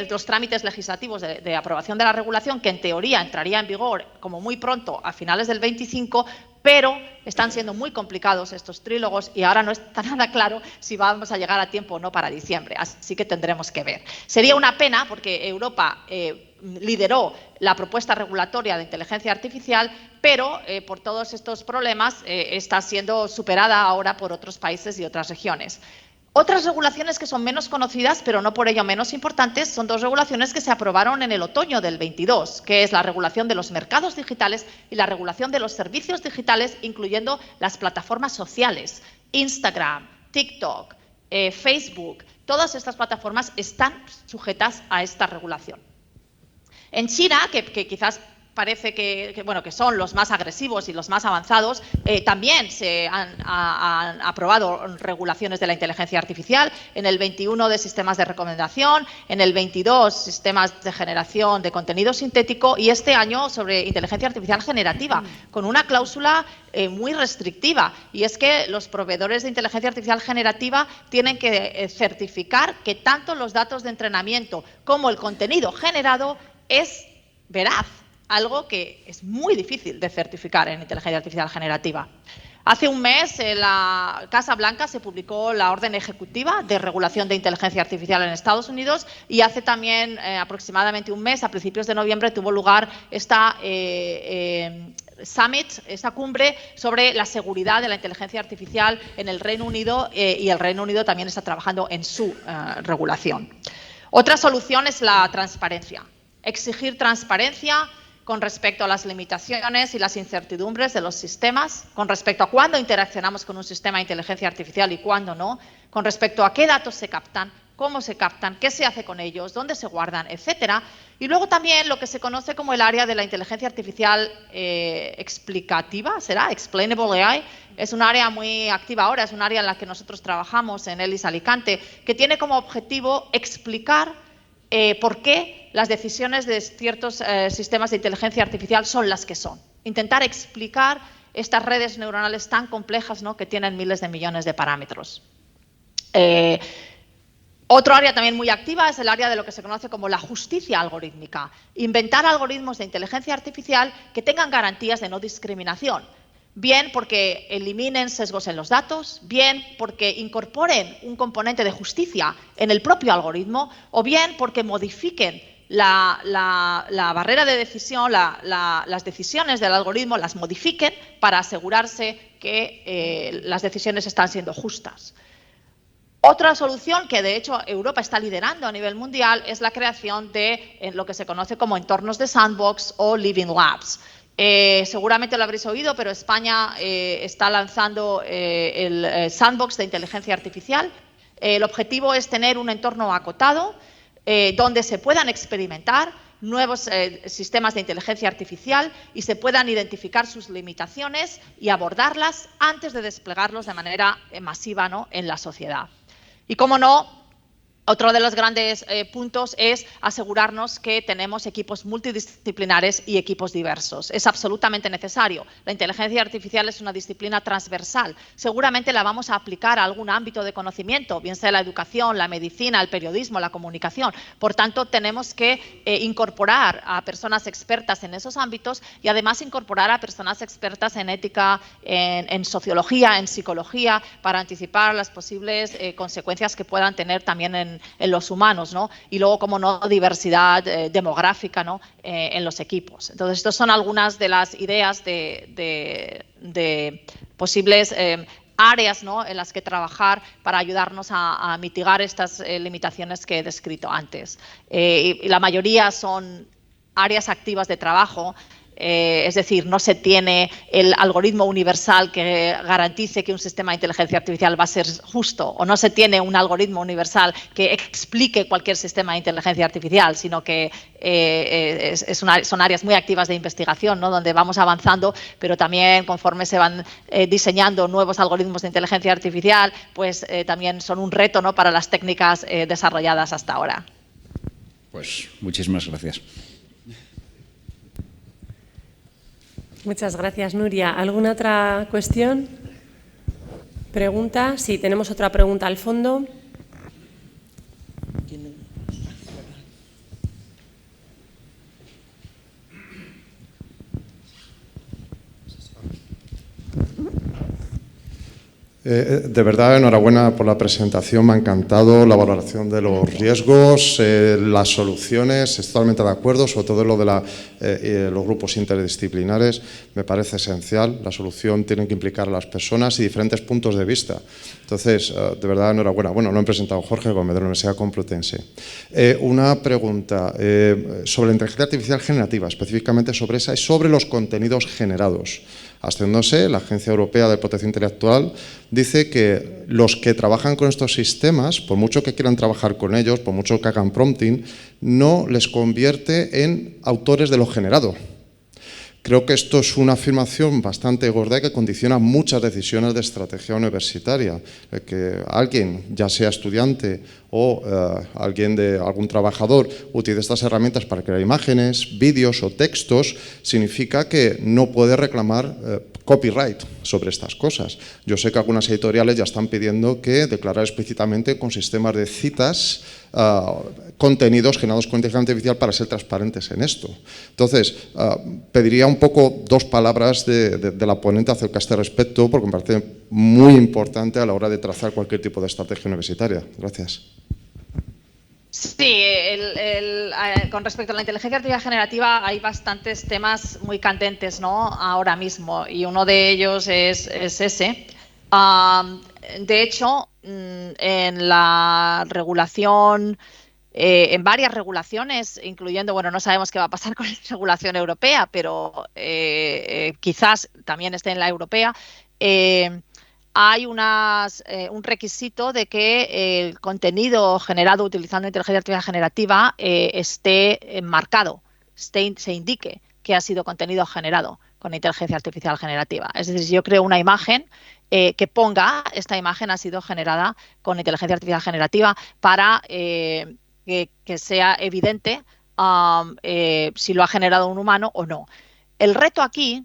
los trámites legislativos de aprobación de la regulación, que en teoría entraría en vigor como muy pronto, a finales del 25, pero están siendo muy complicados estos trílogos y ahora no está nada claro si vamos a llegar a tiempo o no para diciembre, así que tendremos que ver. Sería una pena porque Europa lideró la propuesta regulatoria de inteligencia artificial, pero por todos estos problemas está siendo superada ahora por otros países y otras regiones. Otras regulaciones que son menos conocidas, pero no por ello menos importantes, son dos regulaciones que se aprobaron en el otoño del 22, que es la regulación de los mercados digitales y la regulación de los servicios digitales, incluyendo las plataformas sociales. Instagram, TikTok, Facebook, todas estas plataformas están sujetas a esta regulación. En China, que quizás parece que son los más agresivos y los más avanzados, también se han aprobado regulaciones de la inteligencia artificial, en el 21 de sistemas de recomendación, en el 22 sistemas de generación de contenido sintético y este año sobre inteligencia artificial generativa, con una cláusula muy restrictiva, y es que los proveedores de inteligencia artificial generativa tienen que certificar que tanto los datos de entrenamiento como el contenido generado es veraz, algo que es muy difícil de certificar en inteligencia artificial generativa. Hace un mes en la Casa Blanca se publicó la orden ejecutiva de regulación de inteligencia artificial en Estados Unidos y hace también aproximadamente un mes, a principios de noviembre, tuvo lugar esta Summit, esta cumbre sobre la seguridad de la inteligencia artificial en el Reino Unido y el Reino Unido también está trabajando en su regulación. Otra solución es la transparencia. Exigir transparencia con respecto a las limitaciones y las incertidumbres de los sistemas, con respecto a cuándo interaccionamos con un sistema de inteligencia artificial y cuándo no, con respecto a qué datos se captan, cómo se captan, qué se hace con ellos, dónde se guardan, etcétera. Y luego también lo que se conoce como el área de la inteligencia artificial explicativa, ¿será? Explainable AI. Es un área muy activa ahora, es un área en la que nosotros trabajamos en ELIS Alicante, que tiene como objetivo explicar por qué las decisiones de ciertos sistemas de inteligencia artificial son las que son. Intentar explicar estas redes neuronales tan complejas, ¿no?, que tienen miles de millones de parámetros. Otro área también muy activa es el área de lo que se conoce como la justicia algorítmica. Inventar algoritmos de inteligencia artificial que tengan garantías de no discriminación. Bien porque eliminen sesgos en los datos, bien porque incorporen un componente de justicia en el propio algoritmo, o bien porque modifiquen la barrera de decisión, las decisiones del algoritmo, las modifiquen para asegurarse que las decisiones están siendo justas. Otra solución que de hecho Europa está liderando a nivel mundial es la creación de lo que se conoce como entornos de sandbox o living labs. Seguramente lo habréis oído, pero España está lanzando el sandbox de inteligencia artificial. El objetivo es tener un entorno acotado donde se puedan experimentar nuevos sistemas de inteligencia artificial y se puedan identificar sus limitaciones y abordarlas antes de desplegarlos de manera masiva, ¿no?, en la sociedad. Y cómo no, otro de los grandes puntos es asegurarnos que tenemos equipos multidisciplinares y equipos diversos. Es absolutamente necesario. La inteligencia artificial es una disciplina transversal. Seguramente la vamos a aplicar a algún ámbito de conocimiento, bien sea la educación, la medicina, el periodismo, la comunicación. Por tanto, tenemos que incorporar a personas expertas en esos ámbitos y además incorporar a personas expertas en ética, en sociología, en psicología, para anticipar las posibles consecuencias que puedan tener también en los humanos, ¿no? Y luego, como no, diversidad demográfica, ¿no?, en los equipos. Entonces, estas son algunas de las ideas de posibles áreas, ¿no?, en las que trabajar para ayudarnos a mitigar estas limitaciones que he descrito antes. Y la mayoría son áreas activas de trabajo. Es decir, no se tiene el algoritmo universal que garantice que un sistema de inteligencia artificial va a ser justo, o no se tiene un algoritmo universal que explique cualquier sistema de inteligencia artificial, sino que son áreas muy activas de investigación, ¿no?, donde vamos avanzando, pero también conforme se van diseñando nuevos algoritmos de inteligencia artificial, pues también son un reto, ¿no?, para las técnicas desarrolladas hasta ahora. Pues muchísimas gracias. Muchas gracias, Nuria. ¿Alguna otra cuestión? ¿Pregunta? Sí, tenemos otra pregunta al fondo. De verdad, enhorabuena por la presentación, me ha encantado la valoración de los riesgos, las soluciones, estoy totalmente de acuerdo, sobre todo lo de los grupos interdisciplinares, me parece esencial. La solución tiene que implicar a las personas y diferentes puntos de vista. Entonces, de verdad, enhorabuena. Bueno, lo he presentado Jorge Gómez de la Universidad Complutense. Una pregunta sobre la inteligencia artificial generativa, específicamente sobre esa y sobre los contenidos generados. Absteniéndose, la Agencia Europea de Protección Intelectual dice que los que trabajan con estos sistemas, por mucho que quieran trabajar con ellos, por mucho que hagan prompting, no les convierte en autores de lo generado. Creo que esto es una afirmación bastante gorda y que condiciona muchas decisiones de estrategia universitaria. Que alguien, ya sea estudiante o algún trabajador, utilice estas herramientas para crear imágenes, vídeos o textos, significa que no puede reclamar copyright sobre estas cosas. Yo sé que algunas editoriales ya están pidiendo que declarar explícitamente con sistemas de citas contenidos generados con inteligencia artificial para ser transparentes en esto. Entonces, pediría un poco 2 palabras de la ponente acerca de este respecto, porque me parece muy importante a la hora de trazar cualquier tipo de estrategia universitaria. Gracias. Sí, con respecto a la inteligencia artificial generativa hay bastantes temas muy candentes, ¿no?, ahora mismo, y uno de ellos es ese. De hecho, en la regulación, en varias regulaciones, incluyendo, bueno, no sabemos qué va a pasar con la regulación europea, pero quizás también esté en la europea, hay un requisito de que el contenido generado utilizando inteligencia artificial generativa esté enmarcado, se indique que ha sido contenido generado con inteligencia artificial generativa. Es decir, si yo creo una imagen, que ponga esta imagen ha sido generada con inteligencia artificial generativa para que sea evidente si lo ha generado un humano o no. El reto aquí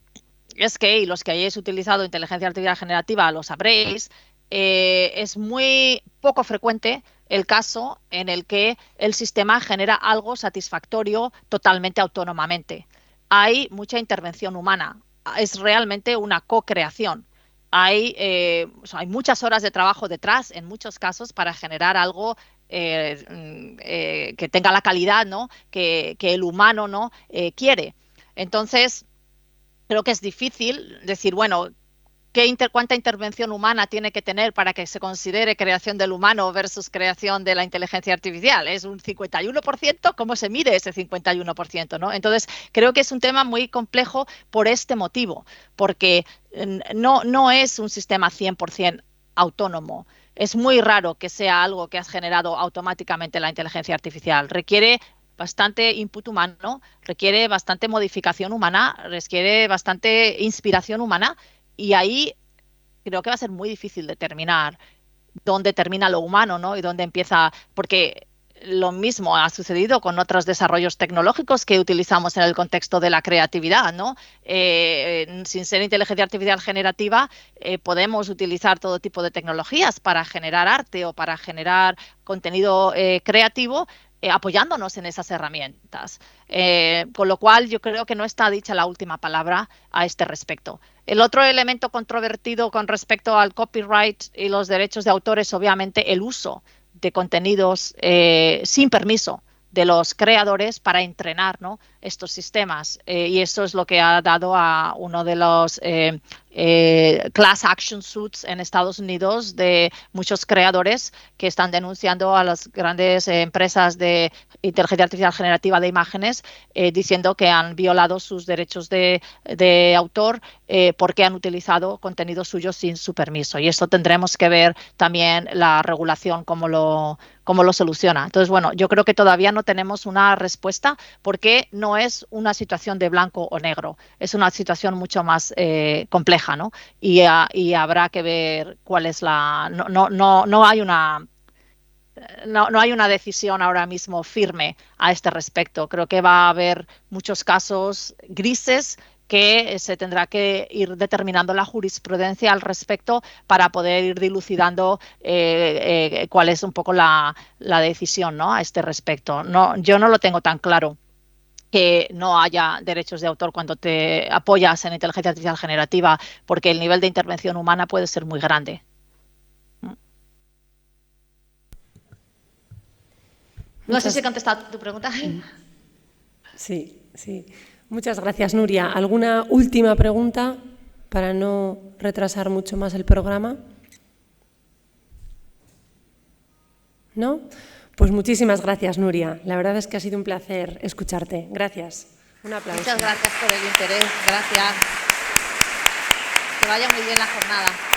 es que, y los que hayáis utilizado inteligencia artificial generativa lo sabréis, es muy poco frecuente el caso en el que el sistema genera algo satisfactorio totalmente autónomamente. Hay mucha intervención humana, es realmente una co-creación. Hay muchas horas de trabajo detrás, en muchos casos, para generar algo que tenga la calidad, ¿no?, que el humano, ¿no?, quiere. Entonces, creo que es difícil decir, bueno, ¿cuánta intervención humana tiene que tener para que se considere creación del humano versus creación de la inteligencia artificial? ¿Es un 51%? ¿Cómo se mide ese 51%? ¿no? Entonces, creo que es un tema muy complejo por este motivo, porque no es un sistema 100% autónomo. Es muy raro que sea algo que has generado automáticamente la inteligencia artificial. Requiere bastante input humano, requiere bastante modificación humana, requiere bastante inspiración humana, y ahí creo que va a ser muy difícil determinar dónde termina lo humano, ¿no?, y dónde empieza, porque lo mismo ha sucedido con otros desarrollos tecnológicos que utilizamos en el contexto de la creatividad, ¿no? Sin ser inteligencia artificial generativa, podemos utilizar todo tipo de tecnologías para generar arte o para generar contenido creativo, apoyándonos en esas herramientas. Con lo cual, yo creo que no está dicha la última palabra a este respecto. El otro elemento controvertido con respecto al copyright y los derechos de autor es obviamente el uso de contenidos sin permiso de los creadores para entrenar, ¿no?, estos sistemas. Y eso es lo que ha dado a uno de los class action suits en Estados Unidos de muchos creadores que están denunciando a las grandes empresas de inteligencia artificial generativa de imágenes, diciendo que han violado sus derechos de autor porque han utilizado contenido suyo sin su permiso. Y esto tendremos que ver también la regulación, cómo lo soluciona. Entonces, bueno, yo creo que todavía no tenemos una respuesta porque no es una situación de blanco o negro, es una situación mucho más compleja, ¿no? Y habrá que ver cuál es la... No hay una decisión ahora mismo firme a este respecto. Creo que va a haber muchos casos grises que se tendrá que ir determinando la jurisprudencia al respecto para poder ir dilucidando cuál es un poco la decisión, ¿no?, a este respecto. Yo no lo tengo tan claro que no haya derechos de autor cuando te apoyas en inteligencia artificial generativa, porque el nivel de intervención humana puede ser muy grande. No sé si he contestado tu pregunta. Sí, sí. Muchas gracias, Nuria. ¿Alguna última pregunta para no retrasar mucho más el programa? ¿No? Pues muchísimas gracias, Nuria. La verdad es que ha sido un placer escucharte. Gracias. Un aplauso. Muchas gracias por el interés. Gracias. Que vaya muy bien la jornada.